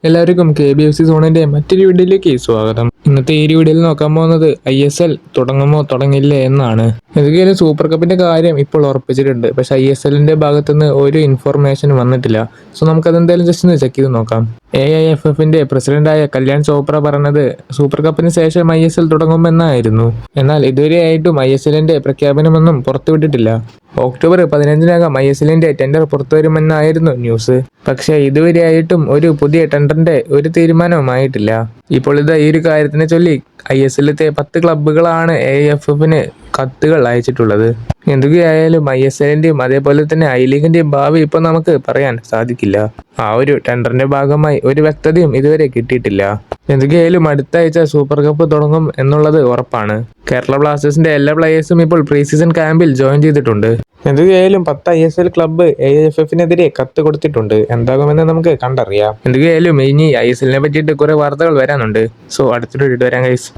എല്ലാവർക്കും KBFC സോണിന്റെ മറ്റൊരു വീഡിയോയിലേക്ക് സ്വാഗതം. ഇന്നത്തെ ഈ വീഡിയോയിൽ നോക്കാൻ പോകുന്നത് ISL തുടങ്ങുമോ തുടങ്ങില്ലേ എന്നാണ്. എന്തൊക്കെയായാലും സൂപ്പർ കപ്പിന്റെ കാര്യം ഇപ്പോൾ ഉറപ്പിച്ചിട്ടുണ്ട്. പക്ഷെ ISLന്റെ ഭാഗത്തുനിന്ന് ഒരു ഇൻഫർമേഷൻ വന്നിട്ടില്ല. സോ നമുക്ക് അതെന്തായാലും ജസ്റ്റ് ഒന്ന് ചെക്ക് ചെയ്ത് നോക്കാം. AIFFന്റെ പ്രസിഡന്റായ കല്യാൺ ചോപ്ര പറഞ്ഞത് സൂപ്പർ കപ്പിന് ശേഷം ISL തുടങ്ങുമെന്നായിരുന്നു. എന്നാൽ ഇതുവരെയായിട്ടും ISLന്റെ പ്രഖ്യാപനമൊന്നും പുറത്തുവിട്ടിട്ടില്ല. ഒക്ടോബർ 15-നകം ISLന്റെ ടെൻഡർ പുറത്തുവരുമെന്നായിരുന്നു ന്യൂസ്. പക്ഷേ ഇതുവരെയായിട്ടും ഒരു പുതിയ ടെൻഡറിന്റെ ഒരു തീരുമാനവുമായിട്ടില്ല. ഇപ്പോൾ ഈ ഒരു കാര്യത്തിനെ ചൊല്ലി ISLത്തെ 10 ക്ലബ്ബുകളാണ് AIFFന് കത്തുകൾ അയച്ചിട്ടുള്ളത്. എന്തൊക്കെയായാലും ISLന്റെയും അതേപോലെ തന്നെ ഐ ലീഗിന്റെയും ഭാവി ഇപ്പോൾ നമുക്ക് പറയാൻ സാധിക്കില്ല. ആ ഒരു ടെൻഡറിന്റെ ഭാഗമായി ഒരു വ്യക്തതയും ഇതുവരെ കിട്ടിയിട്ടില്ല. എന്തൊക്കെയായാലും അടുത്ത ആഴ്ച സൂപ്പർ കപ്പ് തുടങ്ങും എന്നുള്ളത് ഉറപ്പാണ്. കേരള ബ്ലാസ്റ്റേഴ്സിന്റെ എല്ലാ പ്ലേയേഴ്സും ഇപ്പോൾ പ്രീ സീസൺ ക്യാമ്പിൽ ജോയിൻ ചെയ്തിട്ടുണ്ട്. എന്തൊക്കെയായാലും 10 ISL ക്ലബ്ബ് AIFFനെതിരെ കത്ത് കൊടുത്തിട്ടുണ്ട്. എന്താകുമെന്ന് നമുക്ക് കണ്ടറിയാം. എന്തൊക്കെയായാലും ഇനി ISLനെ പറ്റിയിട്ട് കുറെ വാർത്തകൾ വരാനുണ്ട്. സോ അടുത്തൊരു വീഡിയോ വരാം ഗൈസ്.